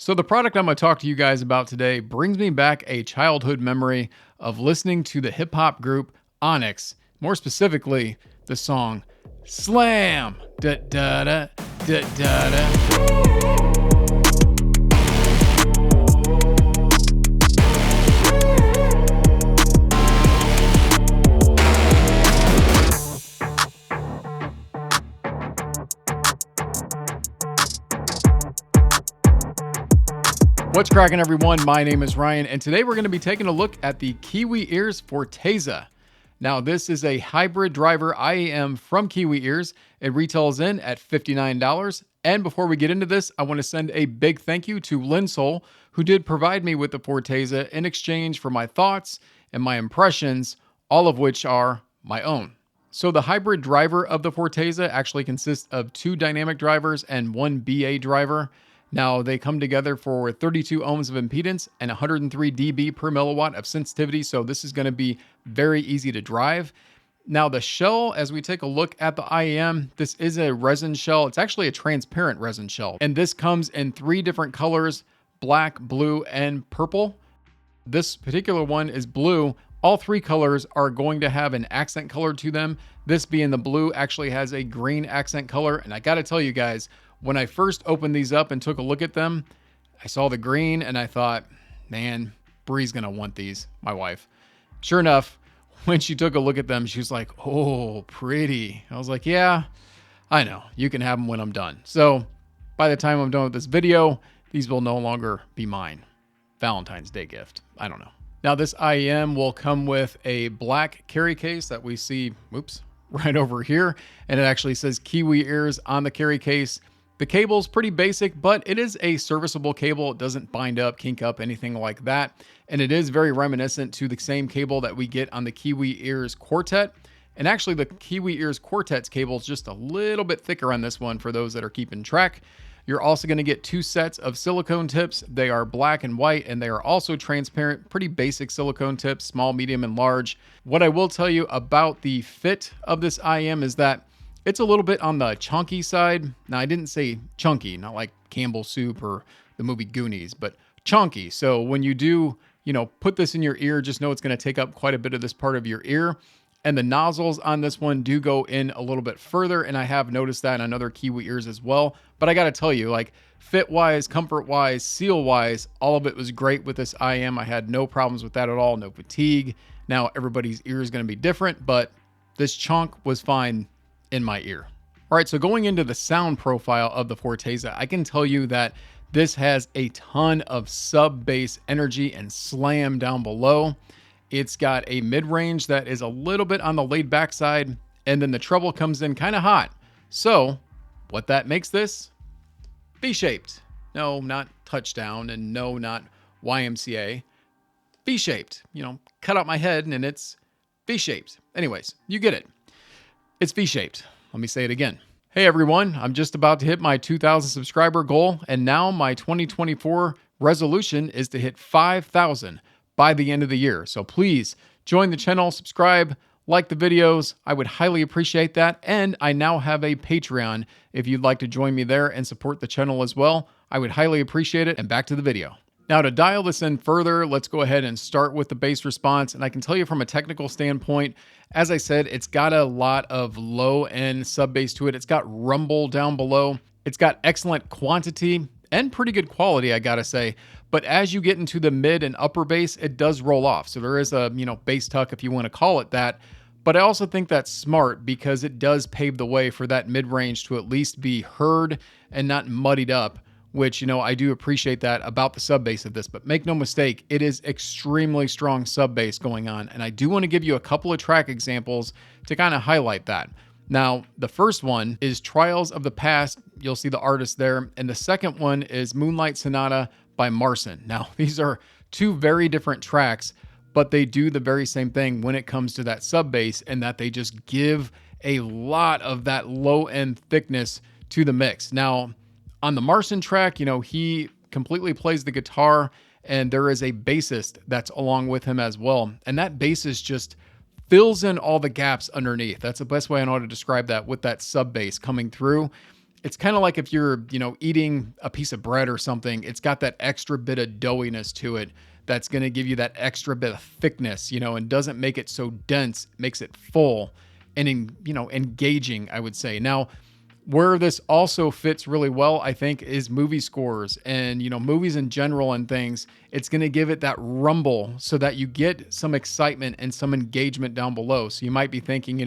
So the product I'm going to talk to you guys about today brings me back a childhood memory of listening to the hip hop group Onyx, more specifically the song Slam. Da da da da da da. What's cracking, everyone? My name is Ryan, and today we're going to be taking a look at the Kiwiears Forteza. Now, this is a hybrid driver IEM from Kiwiears. It retails in at $59. And before we get into this, I want to send a big thank you to Linsoul, who did provide me with the Forteza in exchange for my thoughts and my impressions, all of which are my own. So the hybrid driver of the Forteza actually consists of 2 dynamic drivers and 1 BA driver. Now, they come together for 32 ohms of impedance and 103 dB per milliwatt of sensitivity, so this is going to be very easy to drive. Now, the shell, as we take a look at the IEM, this is a resin shell. It's actually a transparent resin shell, and this comes in 3 different colors: black, blue, and purple. This particular one is blue. All 3 colors are going to have an accent color to them. This being the blue actually has a green accent color, and I got to tell you guys, when I first opened these up and took a look at them, I saw the green and I thought, man, Bree's going to want these, my wife. Sure enough, when she took a look at them, she was like, oh, pretty. I was like, yeah, I know. You can have them when I'm done. So by the time I'm done with this video, these will no longer be mine. Valentine's Day gift. I don't know. Now, this IEM will come with a black carry case that we see, right over here. And it actually says Kiwiears on the carry case. The cable's pretty basic, but it is a serviceable cable. It doesn't bind up, kink up, anything like that. And it is very reminiscent to the same cable that we get on the Kiwiears Quartet. And actually, the Kiwiears Quartet's cable is just a little bit thicker on this one for those that are keeping track. You're also going to get 2 sets of silicone tips. They are black and white, and they are also transparent, pretty basic silicone tips, small, medium, and large. What I will tell you about the fit of this IEM is that it's a little bit on the chunky side. Now, I didn't say chunky, not like Campbell's soup or the movie Goonies, but chunky. So when you do, put this in your ear, just know it's going to take up quite a bit of this part of your ear. And the nozzles on this one do go in a little bit further, and I have noticed that on other Kiwiears as well. But I got to tell you, like, fit-wise, comfort-wise, seal-wise, all of it was great with this IEM. I had no problems with that at all, no fatigue. Now, everybody's ear is going to be different, but this chunk was fine in my ear. All right, so going into the sound profile of the Forteza, I can tell you that this has a ton of sub-bass energy and slam down below. It's got a mid-range that is a little bit on the laid-back side, and then the treble comes in kind of hot. So what that makes this? V-shaped. No, not touchdown, and no, not YMCA. V-shaped. Cut out my head, and it's V-shaped. Anyways, you get it. It's V-shaped. Let me say it again. Hey everyone, I'm just about to hit my 2,000 subscriber goal, and now my 2024 resolution is to hit 5,000 by the end of the year. So please join the channel, subscribe, like the videos. I would highly appreciate that. And I now have a Patreon if you'd like to join me there and support the channel as well. I would highly appreciate it. And back to the video. Now, to dial this in further, let's go ahead and start with the bass response. And I can tell you from a technical standpoint, as I said, it's got a lot of low-end sub-bass to it. It's got rumble down below. It's got excellent quantity and pretty good quality, I gotta say. But as you get into the mid and upper bass, it does roll off. So there is a, bass tuck, if you want to call it that. But I also think that's smart because it does pave the way for that mid-range to at least be heard and not muddied up, which, I do appreciate that about the sub bass of this. But make no mistake, it is extremely strong sub bass going on. And I do want to give you a couple of track examples to kind of highlight that. Now, the first one is Trials of the Past. You'll see the artist there. And the second one is Moonlight Sonata by Marson. Now, these are 2 very different tracks, but they do the very same thing when it comes to that sub bass, and that they just give a lot of that low-end thickness to the mix. Now, on the Marson track, he completely plays the guitar, and there is a bassist that's along with him as well. And that bassist just fills in all the gaps underneath. That's the best way I know how to describe that, with that sub bass coming through. it's kind of like if you're, eating a piece of bread or something, it's got that extra bit of doughiness to it that's going to give you that extra bit of thickness, and doesn't make it so dense, makes it full and, engaging, I would say. Now, where this also fits really well, I think, is movie scores and, movies in general and things. It's going to give it that rumble so that you get some excitement and some engagement down below. So you might be thinking,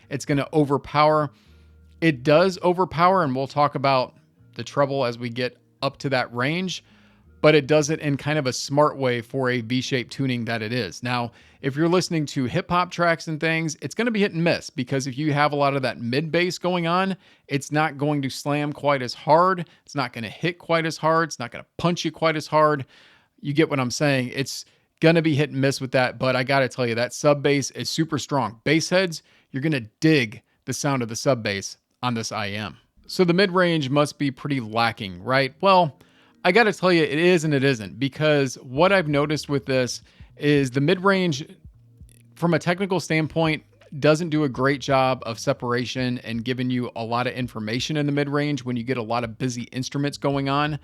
it's going to overpower. It does overpower, and we'll talk about the treble as we get up to that range, but it does it in kind of a smart way for a V-shaped tuning that it is. Now, if you're listening to hip hop tracks and things, it's going to be hit and miss, because if you have a lot of that mid bass going on, it's not going to slam quite as hard. It's not going to hit quite as hard. It's not going to punch you quite as hard. You get what I'm saying? It's going to be hit and miss with that, but I got to tell you, that sub bass is super strong. Bass heads, you're going to dig the sound of the sub bass on this IM. So the mid-range must be pretty lacking, right? Well, I got to tell you, it is and it isn't, because what I've noticed with this is the mid-range, from a technical standpoint, doesn't do a great job of separation and giving you a lot of information in the mid-range when you get a lot of busy instruments going on,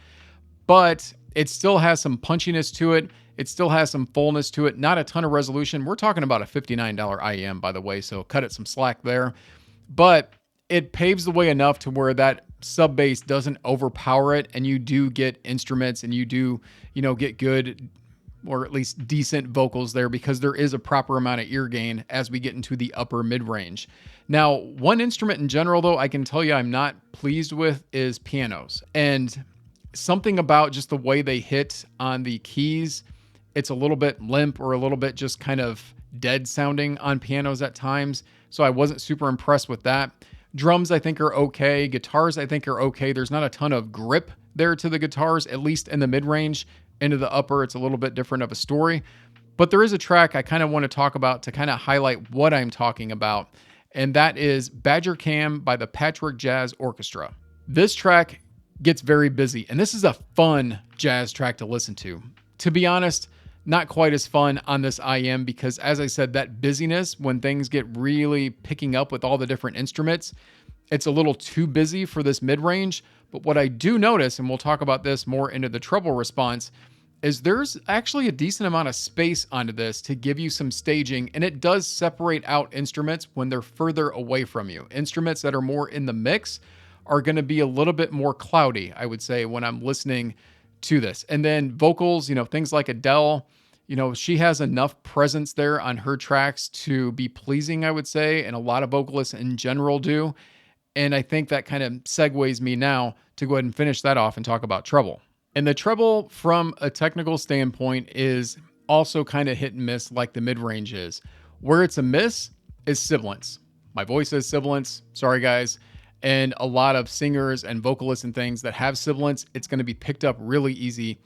but it still has some punchiness to it. It still has some fullness to it, not a ton of resolution. We're talking about a $59 IM, by the way, so cut it some slack there. But it paves the way enough to where that sub bass doesn't overpower it, and you do get instruments, and you do, get good, or at least decent vocals there, because there is a proper amount of ear gain as we get into the upper mid range. Now, one instrument in general, though, I can tell you I'm not pleased with is pianos, and something about just the way they hit on the keys, it's a little bit limp or a little bit just kind of dead sounding on pianos at times. So I wasn't super impressed with that. Drums, I think, are okay. Guitars, I think, are okay. There's not a ton of grip there to the guitars, at least in the mid-range. Into the upper, it's a little bit different of a story. But there is a track I kind of want to talk about to kind of highlight what I'm talking about, and that is Badger Cam by the Patchwork Jazz Orchestra. This track gets very busy, and this is a fun jazz track to listen to. To be honest, not quite as fun on this IM, because, as I said, that busyness, when things get really picking up with all the different instruments, it's a little too busy for this mid-range. But what I do notice, and we'll talk about this more into the treble response, is there's actually a decent amount of space onto this to give you some staging, and it does separate out instruments when they're further away from you. Instruments that are more in the mix are going to be a little bit more cloudy, I would say, when I'm listening to this. And then vocals, things like Adele, she has enough presence there on her tracks to be pleasing, I would say, and a lot of vocalists in general do. And I think that kind of segues me now to go ahead and finish that off and talk about treble. And the treble, from a technical standpoint, is also kind of hit and miss like the mid-range is. Where it's a miss is sibilance. My voice has sibilance. Sorry, guys. And a lot of singers and vocalists and things that have sibilance, it's going to be picked up really easy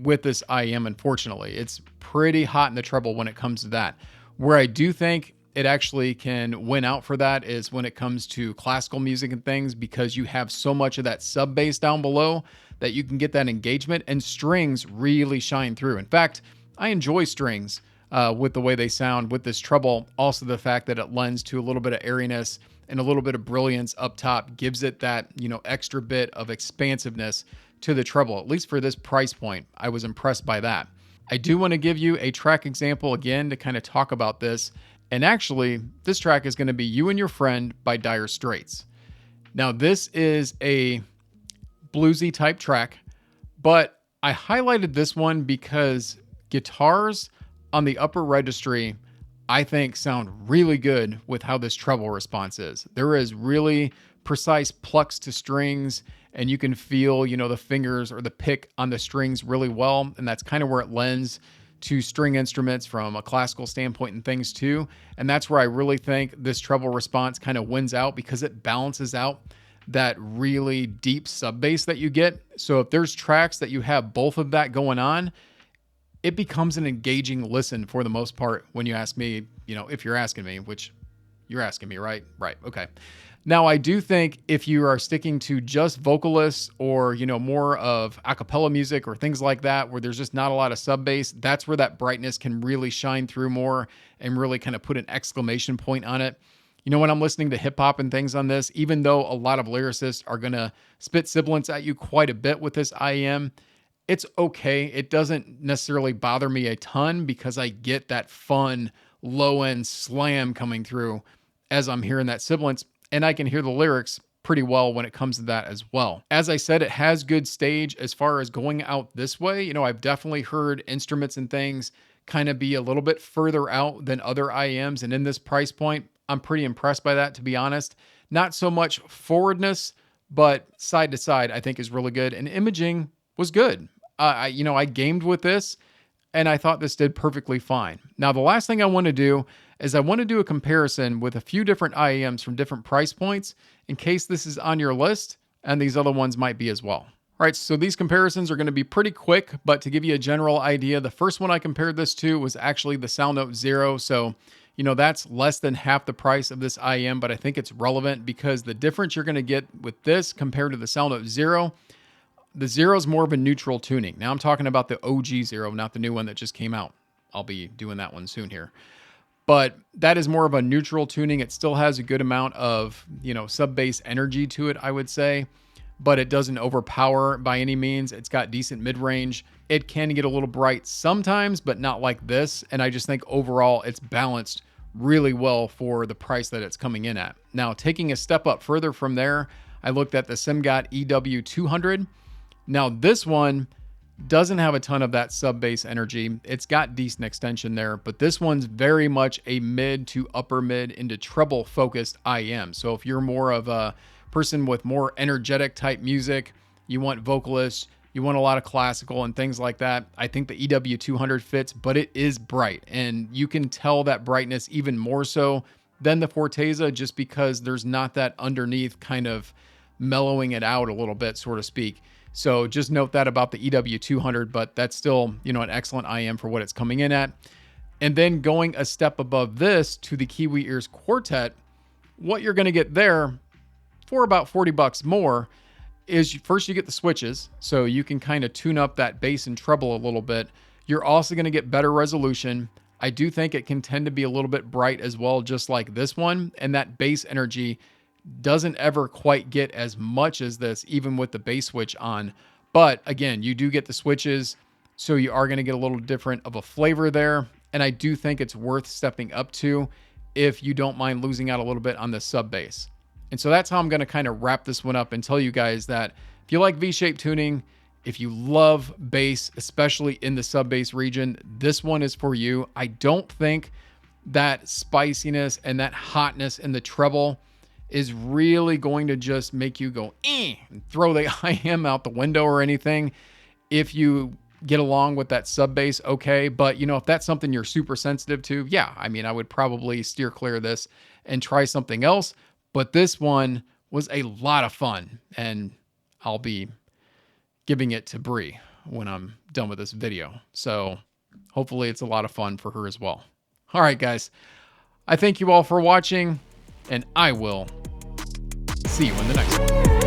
with this IM, unfortunately. It's pretty hot in the treble when it comes to that. Where I do think it actually can win out for that is when it comes to classical music and things, because you have so much of that sub bass down below that you can get that engagement, and strings really shine through. In fact, I enjoy strings with the way they sound with this treble. Also, the fact that it lends to a little bit of airiness and a little bit of brilliance up top gives it that, extra bit of expansiveness to the treble. At least for this price point, I was impressed by that. I do want to give you a track example again to kind of talk about this. And actually, this track is going to be You and Your Friend by Dire Straits. Now, this is a bluesy type track, but I highlighted this one because guitars on the upper registry, I think, sound really good with how this treble response is. There is really precise plucks to strings, and you can feel, the fingers or the pick on the strings really well. And that's kind of where it lends to string instruments from a classical standpoint and things too. And that's where I really think this treble response kind of wins out, because it balances out that really deep sub bass that you get. So if there's tracks that you have both of that going on, it becomes an engaging listen for the most part when you ask me, if you're asking me, which you're asking me, right? Right. Okay. Now, I do think if you are sticking to just vocalists or, more of a cappella music or things like that, where there's just not a lot of sub bass, that's where that brightness can really shine through more and really kind of put an exclamation point on it. You know, when I'm listening to hip hop and things on this, even though a lot of lyricists are going to spit sibilants at you quite a bit with this IEM, it's okay. It doesn't necessarily bother me a ton because I get that fun low end slam coming through as I'm hearing that sibilants, and I can hear the lyrics pretty well when it comes to that as well. As I said, it has good stage as far as going out this way. You know, I've definitely heard instruments and things kind of be a little bit further out than other IEMs, and in this price point, I'm pretty impressed by that, to be honest. Not so much forwardness, but side to side, I think is really good, and imaging was good. I gamed with this, and I thought this did perfectly fine. Now, the last thing I want to do is I want to do a comparison with a few different IEMs from different price points in case this is on your list, and these other ones might be as well. All right, so these comparisons are going to be pretty quick, but to give you a general idea, the first one I compared this to was actually the Salnotes Zero. So, you know, that's less than half the price of this IEM, but I think it's relevant because the difference you're going to get with this compared to the Salnotes Zero, the Zero is more of a neutral tuning. Now I'm talking about the OG Zero, not the new one that just came out. I'll be doing that one soon here. But that is more of a neutral tuning. It still has a good amount of, you know, sub-bass energy to it, I would say, but it doesn't overpower by any means. It's got decent mid-range. It can get a little bright sometimes, but not like this. And I just think overall it's balanced really well for the price that it's coming in at. Now, taking a step up further from there, I looked at the Simgot EW200. Now, this one doesn't have a ton of that sub-bass energy. It's got decent extension there, but this one's very much a mid to upper mid into treble focused IEM. So if you're more of a person with more energetic type music, you want vocalists, you want a lot of classical and things like that, I think the EW200 fits, but it is bright, and you can tell that brightness even more so than the Forteza just because there's not that underneath kind of mellowing it out a little bit, so to speak. So just note that about the EW200, but that's still, you know, an excellent IEM for what it's coming in at. And then going a step above this to the Kiwiears Quartet, what you're going to get there for about 40 bucks more is first you get the switches, so you can kind of tune up that bass and treble a little bit. You're also going to get better resolution. I do think it can tend to be a little bit bright as well, just like this one, and that bass energy doesn't ever quite get as much as this, even with the bass switch on. But again, you do get the switches, so you are going to get a little different of a flavor there. And I do think it's worth stepping up to if you don't mind losing out a little bit on the sub bass. And so that's how I'm going to kind of wrap this one up and tell you guys that if you like V-shaped tuning, if you love bass, especially in the sub bass region, this one is for you. I don't think that spiciness and that hotness in the treble is really going to just make you go and throw the IM out the window or anything. If you get along with that sub bass, okay. But you know, if that's something you're super sensitive to, yeah, I mean, I would probably steer clear of this and try something else. But this one was a lot of fun, and I'll be giving it to Bree when I'm done with this video. So hopefully it's a lot of fun for her as well. All right, guys, I thank you all for watching, and I will see you in the next one.